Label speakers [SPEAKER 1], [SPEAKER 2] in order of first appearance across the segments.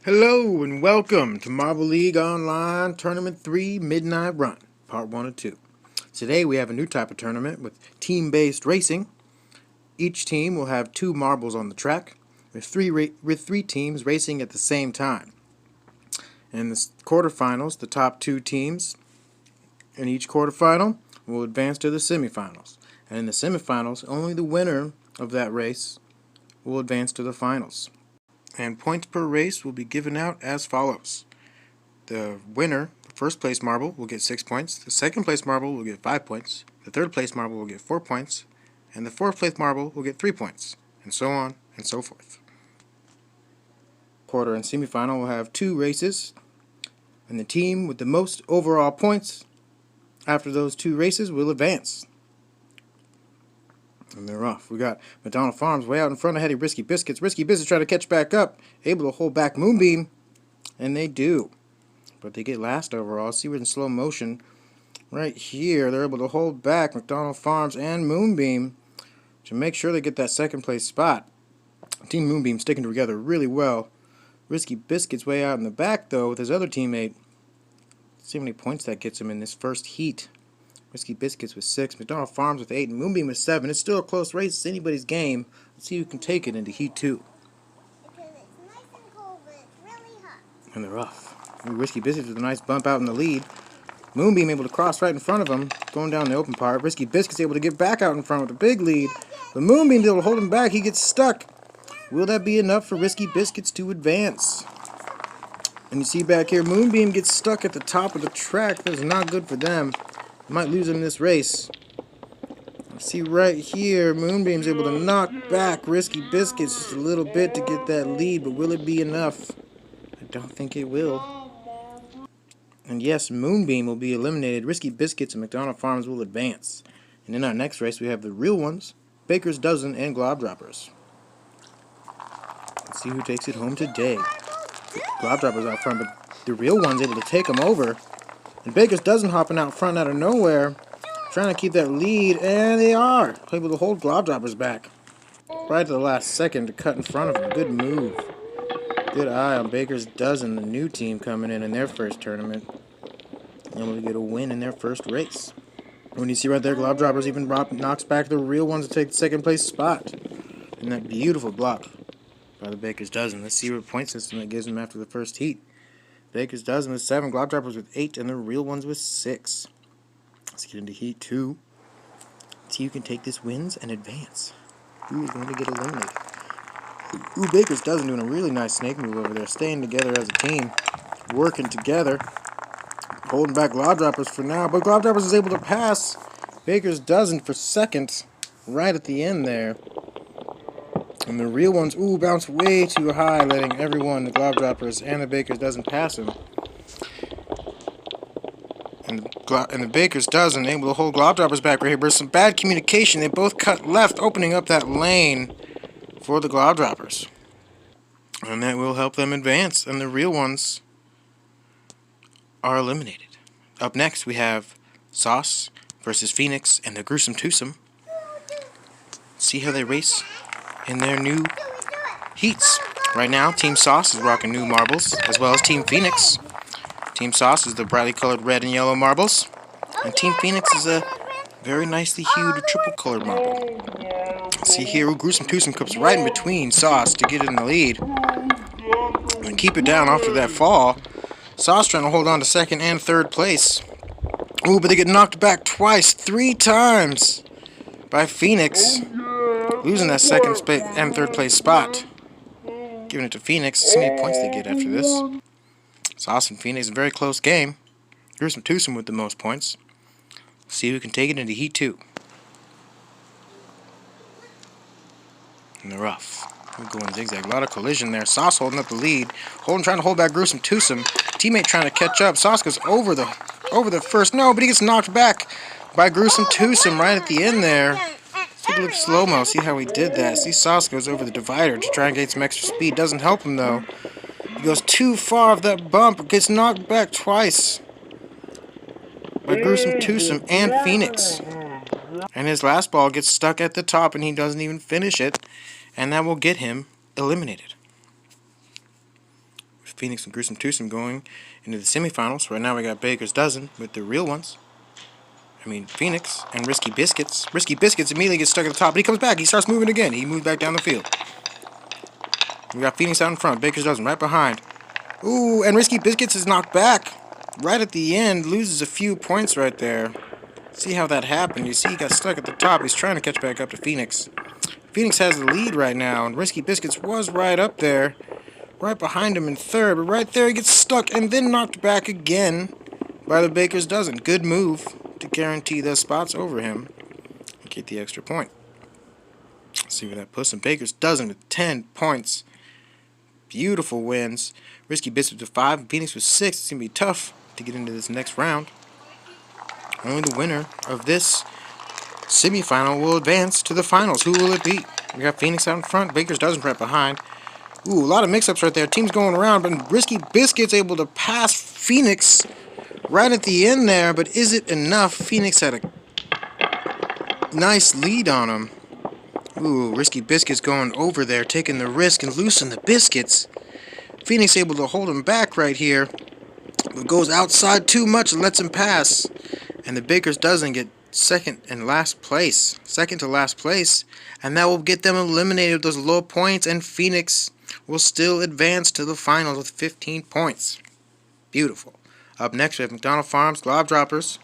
[SPEAKER 1] Hello and welcome to Marble League Online Tournament 3 Midnight Run, Part 1 and 2. Today we have a new type of tournament with team-based racing. Each team will have 2 marbles on the track, with three teams racing at the same time. In the quarterfinals, the top 2 teams in each quarterfinal will advance to the semifinals. And in the semifinals, only the winner of that race will advance to the finals. And points per race will be given out as follows. The winner, the first place marble, will get 6 points. The second place marble will get 5 points. The third place marble will get 4 points. And the fourth place marble will get 3 points. And so on and so forth. Quarter and semifinal will have 2 races. And the team with the most overall points after those 2 races will advance. And they're off. We got McDonald Farms way out in front ahead of Risky Biscuits. Risky Biscuits trying to catch back up. Able to hold back Moonbeam. And they do. But they get last overall. See, we're in slow motion. Right here, they're able to hold back McDonald Farms and Moonbeam to make sure they get that second place spot. Team Moonbeam sticking together really well. Risky Biscuits way out in the back, though, with his other teammate. Let's see how many points that gets him in this first heat. Risky Biscuits with 6, McDonald Farms with 8, and Moonbeam with 7. It's still a close race. It's anybody's game. Let's see who can take it into Heat 2.
[SPEAKER 2] Because it's nice and cold, but it's really hot.
[SPEAKER 1] And they're off. Risky Biscuits with a nice bump out in the lead. Moonbeam able to cross right in front of him, going down the open part. Risky Biscuits able to get back out in front with a big lead. But Moonbeam's able to hold him back. He gets stuck. Will that be enough for Risky Biscuits to advance? And you see back here, Moonbeam gets stuck at the top of the track. That's not good for them. Might lose him this race. See right here, Moonbeam's able to knock back Risky Biscuits just a little bit to get that lead, but will it be enough? I don't think it will. And yes, Moonbeam will be eliminated. Risky Biscuits and McDonald Farms will advance. And in our next race, we have the real ones, Baker's Dozen and Glob Droppers. Let's see who takes it home today. Glob Droppers out front, but the real ones able to take them over. And Baker's Dozen hopping out front out of nowhere, trying to keep that lead, and they are able to hold Glob Droppers back. Right to the last second to cut in front of them. Good move. Good eye on Baker's Dozen, the new team coming in their first tournament. Able to get a win in their first race. When you see right there, Glob Droppers even knocks back the real ones to take the second place spot. And that beautiful block by the Baker's Dozen. Let's see what point system it gives them after the first heat. Baker's Dozen with 7, Glob Droppers with 8, and the real ones with 6. Let's get into Heat 2. See who can take this wins and advance. Who is going to get eliminated? Ooh, Baker's Dozen doing a really nice snake move over there, staying together as a team, working together, holding back Glob Droppers for now, but Glob Droppers is able to pass Baker's Dozen for second, right at the end there. And the real ones, bounce way too high, letting everyone, the Glob Droppers and the Baker's Dozen, pass him. And the Baker's Dozen able to hold Glob Droppers back right here, but some bad communication. They both cut left, opening up that lane for the Glob Droppers. And that will help them advance, and the real ones are eliminated. Up next, we have Sauce versus Phoenix and the Gruesome Twosome. See how they race in their new heats. Right now, Team Sauce is rocking new marbles, as well as Team Phoenix. Team Sauce is the brightly colored red and yellow marbles, and Team Phoenix is a very nicely hued triple colored marble. See here, Gruesome Twosome comes right in between Sauce to get in the lead and keep it down after that fall. Sauce trying to hold on to second and third place. But they get knocked back twice, 3 times by Phoenix, losing that second and third place spot. Giving it to Phoenix. See how many points they get after this. Sauce and Phoenix, a very close game. Gruesome Twosome with the most points. See who can take it into Heat 2. And they're off. We're going zigzag. A lot of collision there. Sauce holding up the lead. Trying to hold back Gruesome Twosome. Teammate trying to catch up. Sauce goes over the first. No, but he gets knocked back by Gruesome Twosome right at the end there. Take a look slow-mo. See how he did that. See Sauce goes over the divider to try and get some extra speed. Doesn't help him though. He goes too far off that bump. Gets knocked back twice by Gruesome Twosome and Phoenix. And his last ball gets stuck at the top and he doesn't even finish it. And that will get him eliminated. Phoenix and Gruesome Twosome going into the semifinals. Right now we got Baker's Dozen with the real ones. Phoenix and Risky Biscuits. Risky Biscuits immediately gets stuck at the top, but he comes back. He starts moving again. He moves back down the field. We got Phoenix out in front. Baker's Dozen right behind. Ooh, and Risky Biscuits is knocked back right at the end. Loses a few points right there. See how that happened. You see he got stuck at the top. He's trying to catch back up to Phoenix. Phoenix has the lead right now, and Risky Biscuits was right up there. Right behind him in third, but right there he gets stuck and then knocked back again by the Baker's Dozen. Good move to guarantee those spots over him and get the extra point. Let's see where that puts him. Baker's Dozen with 10 points. Beautiful wins. Risky Biscuits with 5 and Phoenix with 6. It's going to be tough to get into this next round. Only the winner of this semifinal will advance to the finals. Who will it be? We got Phoenix out in front. Baker's Dozen right behind. Ooh, a lot of mix-ups right there. Teams going around, but Risky Biscuits able to pass Phoenix right at the end there. But is it enough? Phoenix had a nice lead on him. Ooh, Risky Biscuits going over there, taking the risk and losing the biscuits. Phoenix able to hold him back right here, but goes outside too much and lets him pass. And the Baker's Dozen get second to last place, and that will get them eliminated with those low points, and Phoenix will still advance to the finals with 15 points. Beautiful. Up next we have McDonald Farms, Glob Droppers,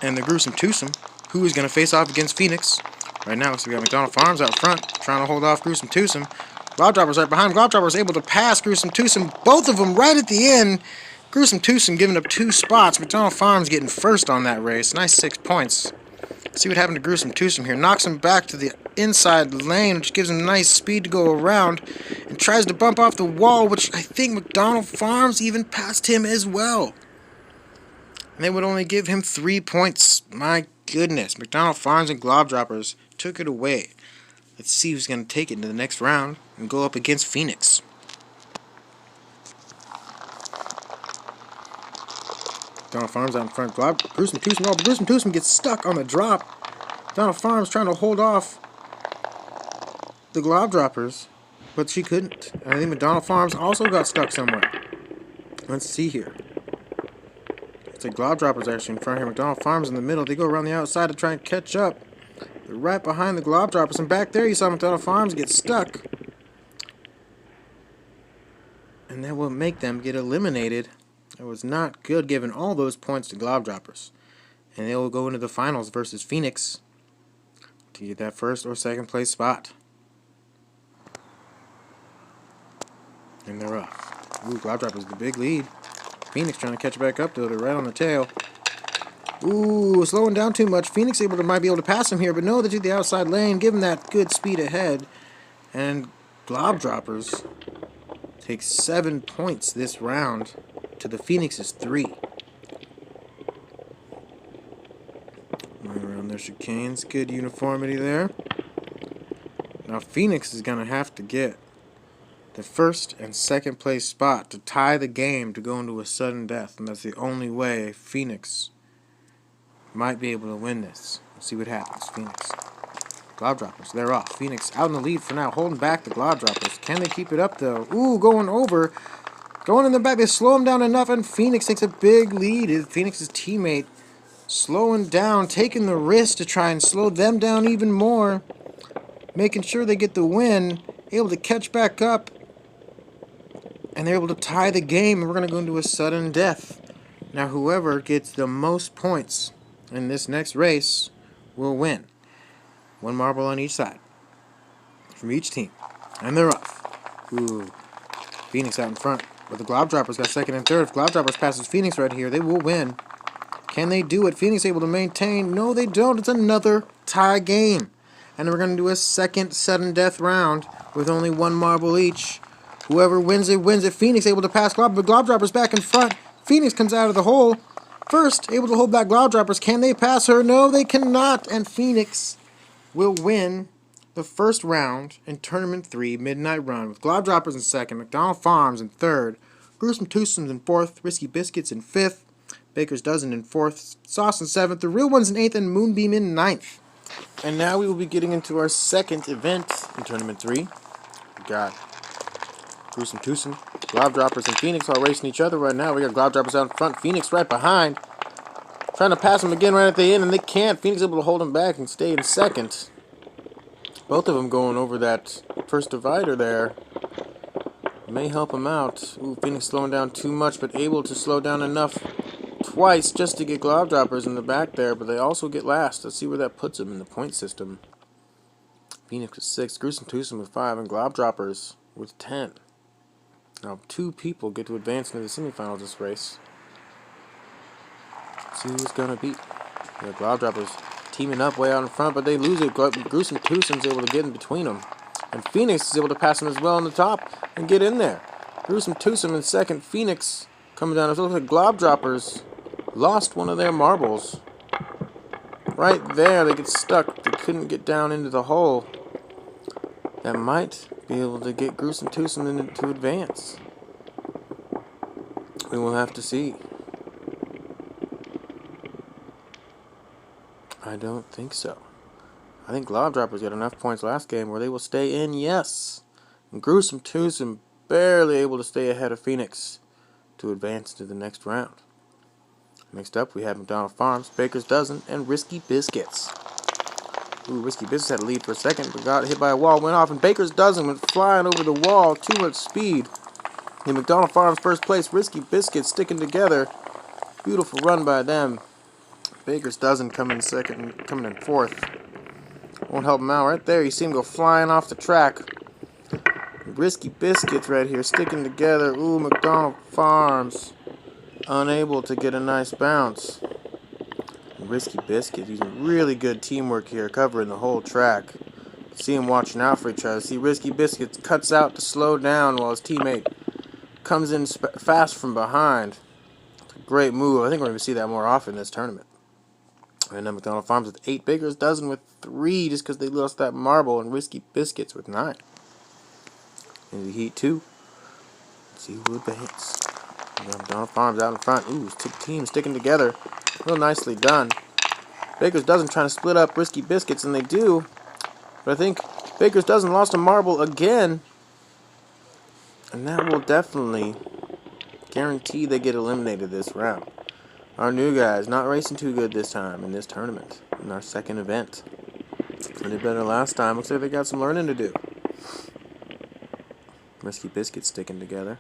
[SPEAKER 1] and the Gruesome Twosome, who is going to face off against Phoenix. Right now, so we got McDonald Farms out front, trying to hold off Gruesome Twosome. Glob Droppers right behind. Glob Droppers able to pass Gruesome Twosome, both of them right at the end. Gruesome Twosome giving up 2 spots. McDonald Farms getting first on that race. Nice 6 points. Let's see what happened to Gruesome Twosome here. Knocks him back to the inside lane, which gives him nice speed to go around, and tries to bump off the wall, which I think McDonald Farms even passed him as well. And they would only give him 3 points. My goodness. McDonald Farms and Glob Droppers took it away. Let's see who's going to take it into the next round and go up against Phoenix. McDonald Farms out in front. Gruesome Twosome. Oh, but Gruesome Twosome gets stuck on the drop. McDonald Farms trying to hold off the Glob Droppers, but she couldn't. I think McDonald Farms also got stuck somewhere. Let's see here. It's like Glob Droppers actually in front here. McDonald Farms in the middle. They go around the outside to try and catch up. They're right behind the Glob Droppers, and back there you saw McDonald Farms get stuck. And that will make them get eliminated. It was not good giving all those points to Glob Droppers. And they will go into the finals versus Phoenix to get that first or second place spot. And they're off. Ooh, Glob Droppers the big lead. Phoenix trying to catch back up though. They're right on the tail. Ooh, slowing down too much. Phoenix might be able to pass him here, but no, they do the outside lane. Give him that good speed ahead. And Glob Droppers take 7 points this round to the Phoenix's 3. Right around their chicanes. Good uniformity there. Now Phoenix is going to have to get the first and second place spot to tie the game to go into a sudden death. And that's the only way Phoenix might be able to win this. Let's see what happens. Phoenix. Glob Droppers, they're off. Phoenix out in the lead for now, holding back the Glob Droppers. Can they keep it up though? Ooh, going over. Going in the back, they slow him down enough, and Phoenix takes a big lead. Phoenix's teammate slowing down, taking the risk to try and slow them down even more. Making sure they get the win, able to catch back up, and they're able to tie the game, and we're going to go into a sudden death. Now, whoever gets the most points in this next race will win. 1 marble on each side from each team. And they're off. Ooh. Phoenix out in front. But the Glob Droppers got second and third. If Glob Droppers passes Phoenix right here, they will win. Can they do it? Phoenix able to maintain. No, they don't. It's another tie game. And we're going to do a second sudden death round with only 1 marble each. Whoever wins it, wins it. Phoenix able to pass Glob Droppers back in front. Phoenix comes out of the hole. First, able to hold back Glob Droppers. Can they pass her? No, they cannot. And Phoenix will win the first round in Tournament 3 Midnight Run with Glob Droppers in second, McDonald Farms in third, Gruesome Twosomes in fourth, Risky Biscuits in fifth, Baker's Dozen in fourth, Sauce in seventh, The Real Ones in eighth, and Moonbeam in ninth. And now we will be getting into our second event in Tournament 3. We got Gruesome Twosome. Glob Droppers and Phoenix all racing each other right now. We got Glob Droppers out in front. Phoenix right behind. Trying to pass him again right at the end, and they can't. Phoenix able to hold him back and stay in second. Both of them going over that first divider there. May help him out. Ooh, Phoenix slowing down too much, but able to slow down enough twice just to get Glob Droppers in the back there, but they also get last. Let's see where that puts them in the point system. Phoenix with 6, Gruesome Twosome with 5, and Glob Droppers with 10. Now 2 people get to advance into the semifinals of this race. Let's see who it's going to beat. The Glob Droppers teaming up way out in front, but they lose it. Gruesome Twosome's able to get in between them. And Phoenix is able to pass him as well on the top and get in there. Gruesome Twosome in second. Phoenix coming down. It looks like Glob Droppers lost one of their marbles. Right there, they get stuck. They couldn't get down into the hole. That might be able to get Gruesome Twosome to advance. We will have to see. I don't think so. I think Glob Droppers got enough points last game where they will stay in, yes. And Gruesome Twosome barely able to stay ahead of Phoenix to advance to the next round. Next up, we have McDonald Farms, Baker's Dozen, and Risky Biscuits. Ooh, Risky Biscuits had a lead for a second, but got hit by a wall, went off, and Baker's Dozen went flying over the wall. Too much speed. In McDonald Farms first place, Risky Biscuits sticking together. Beautiful run by them. Baker's Dozen coming in second, coming in fourth. Won't help him out right there. You see him go flying off the track. Risky Biscuits right here sticking together. Ooh, McDonald Farms unable to get a nice bounce. Risky Biscuits using really good teamwork here, covering the whole track. See him watching out for each other. See Risky Biscuits cuts out to slow down while his teammate comes in fast from behind. It's a great move. I think we're going to see that more often in this tournament. And then McDonald Farms with 8, Baker's Dozen with 3 just because they lost that marble, and Risky Biscuits with 9. In the Heat 2, let's see who advances. McDonald Farms out in front. Ooh, 2 teams sticking together. Real nicely done. Baker's Dozen trying to split up Risky Biscuits, and they do. But I think Baker's Dozen lost a marble again. And that will definitely guarantee they get eliminated this round. Our new guys not racing too good this time in this tournament, in our second event. Plenty better last time. Looks like they got some learning to do. Risky Biscuits sticking together.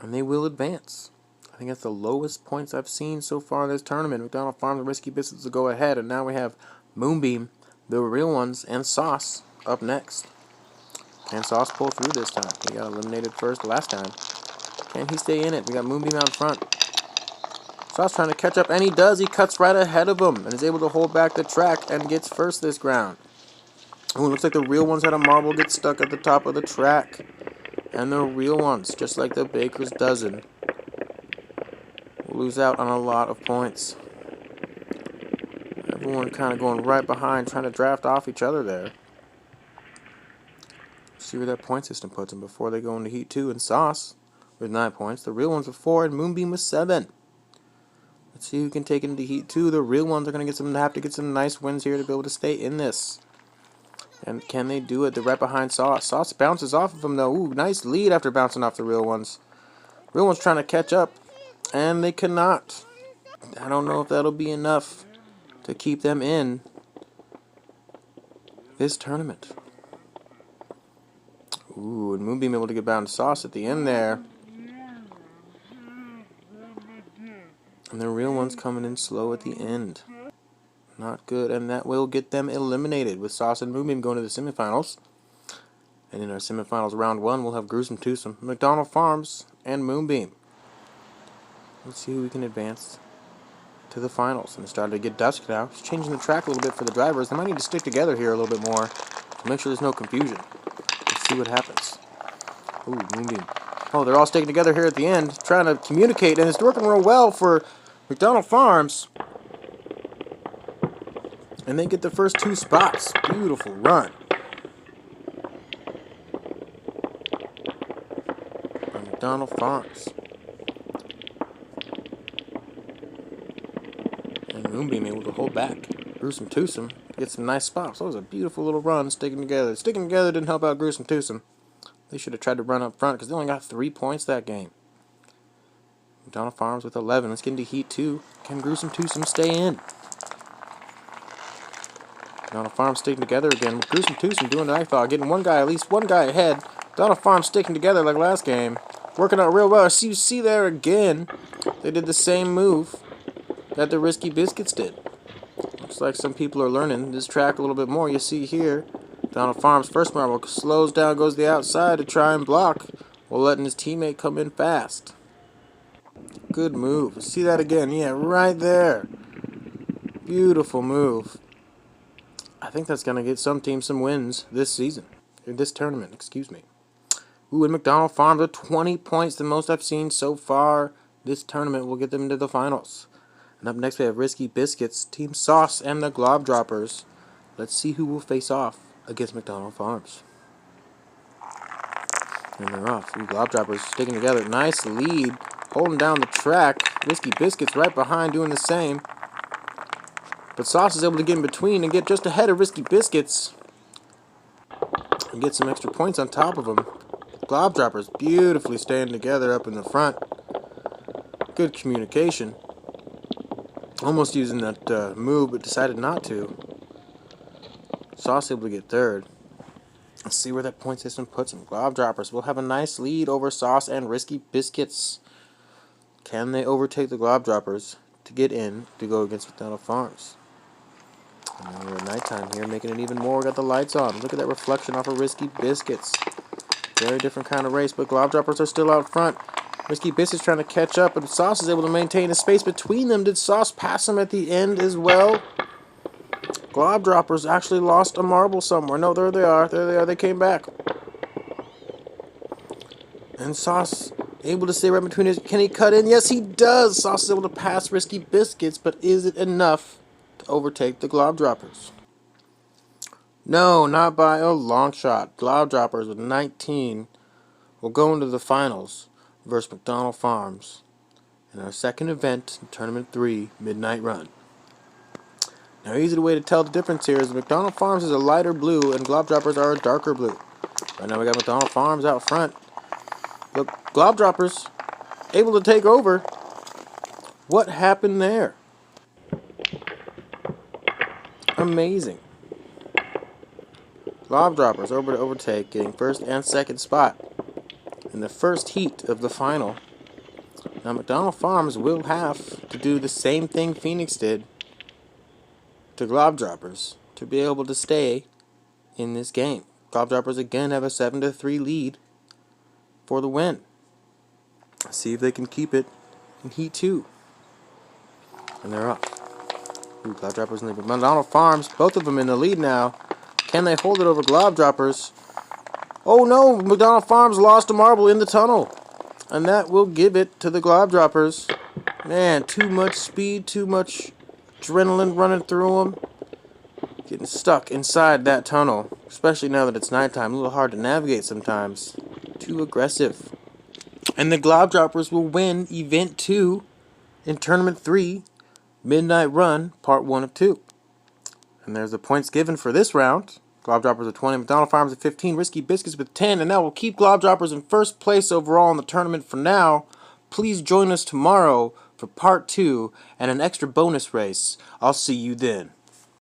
[SPEAKER 1] And they will advance. I think that's the lowest points I've seen so far in this tournament. McDonald Farms and Risky Biscuits will go ahead, and now we have Moonbeam, the real ones, and Sauce up next. Can Sauce pull through this time? He got eliminated first last time. Can he stay in it? We got Moonbeam out in front. Sauce trying to catch up, and he does. He cuts right ahead of him and is able to hold back the track and gets first this round. Ooh, looks like the real ones had a marble get stuck at the top of the track. And the real ones, just like the Baker's Dozen, will lose out on a lot of points. Everyone kind of going right behind, trying to draft off each other there. See where that point system puts them before they go into Heat 2. And Sauce with 9 points. The real ones with 4, and Moonbeam with 7. Let's see who can take it into Heat 2. The real ones are going to have to get some nice wins here to be able to stay in this. And can they do it? They're right behind Sauce. Sauce bounces off of him, though. Ooh, nice lead after bouncing off the real ones. Real ones trying to catch up, and they cannot. I don't know if that'll be enough to keep them in this tournament. Ooh, and Moonbeam able to get bound to Sauce at the end there. And the real ones coming in slow at the end. Not good, and that will get them eliminated with Sauce and Moonbeam going to the semifinals. And in our semifinals round 1, we'll have Gruesome Twosome, McDonald Farms, and Moonbeam. Let's see who we can advance to the finals. And it's starting to get dusk now. It's changing the track a little bit for the drivers. They might need to stick together here a little bit more to make sure there's no confusion. Let's see what happens. Ooh, Moonbeam. Oh, they're all sticking together here at the end, trying to communicate, and it's working real well for McDonald Farms. And they get the first 2 spots. Beautiful run. By McDonald Farms. And Moonbeam able to hold back. Gruesome Twosome to get some nice spots. That was a beautiful little run sticking together. Sticking together didn't help out Gruesome Twosome. They should have tried to run up front because they only got 3 points that game. McDonald Farms with 11. Let's get into Heat 2. Can Gruesome Twosome stay in? McDonald Farms sticking together again. Gruesome Twosome doing what I thought. Getting at least one guy ahead. McDonald Farms sticking together like last game. Working out real well. You see there again. They did the same move that the Risky Biscuits did. Looks like some people are learning this track a little bit more. You see here, Donald Farms' first marble slows down, goes to the outside to try and block while letting his teammate come in fast. Good move. See that again. Yeah, right there. Beautiful move. I think that's going to get some teams some wins this season. In this tournament, excuse me. Ooh, and McDonald Farms with 20 points, the most I've seen so far. This tournament will get them into the finals. And up next we have Risky Biscuits, Team Sauce, and the Glob Droppers. Let's see who will face off against McDonald Farms. And they're off. Ooh, Glob Droppers sticking together. Nice lead. Holding down the track. Risky Biscuits right behind doing the same. But Sauce is able to get in between and get just ahead of Risky Biscuits. And get some extra points on top of them. Glob Droppers beautifully staying together up in the front. Good communication. Almost using that move, but decided not to. Sauce able to get third. Let's see where that point system puts him. Glob Droppers will have a nice lead over Sauce and Risky Biscuits. Can they overtake the Glob Droppers to get in to go against McDonald Farms? And now we're at nighttime here, making it even more. Got the lights on. Look at that reflection off of Risky Biscuits. Very different kind of race, but Glob Droppers are still out front. Risky Biscuits trying to catch up, but Sauce is able to maintain a space between them. Did Sauce pass him at the end as well? Glob Droppers actually lost a marble somewhere. No, there they are. There they are. They came back. And Sauce able to stay right between his... Can he cut in? Yes, he does. Sauce is able to pass Risky Biscuits, but is it enough to overtake the Glob Droppers? No, not by a long shot. Glob Droppers with 19 will go into the finals versus McDonald Farms in our second event in Tournament 3, Midnight Run. Now, easy way to tell the difference here is McDonald Farms is a lighter blue and Glob Droppers are a darker blue. Right now we got McDonald Farms out front. Look, Glob Droppers able to take over. What happened there? Amazing. Glob Droppers over to overtake, getting first and second spot in the first heat of the final. Now McDonald Farms will have to do the same thing Phoenix did to Glob Droppers to be able to stay in this game. Glob Droppers again have a 7-3 lead for the win. Let's see if they can keep it in Heat 2. And they're up. Ooh, Glob Droppers in the lead. McDonald Farms, both of them in the lead now. Can they hold it over Glob Droppers? Oh no, McDonald Farms lost a marble in the tunnel. And that will give it to the Glob Droppers. Man, too much speed, too much adrenaline running through them. Getting stuck inside that tunnel, especially now that it's nighttime. A little hard to navigate sometimes. Too aggressive. And the Glob Droppers will win Event 2 in Tournament 3, Midnight Run, Part 1 of 2. And there's the points given for this round. Glob Droppers with 20, McDonald Farms at 15, Risky Biscuits with 10, and that will keep Glob Droppers in first place overall in the tournament for now. Please join us tomorrow for Part 2 and an extra bonus race. I'll see you then.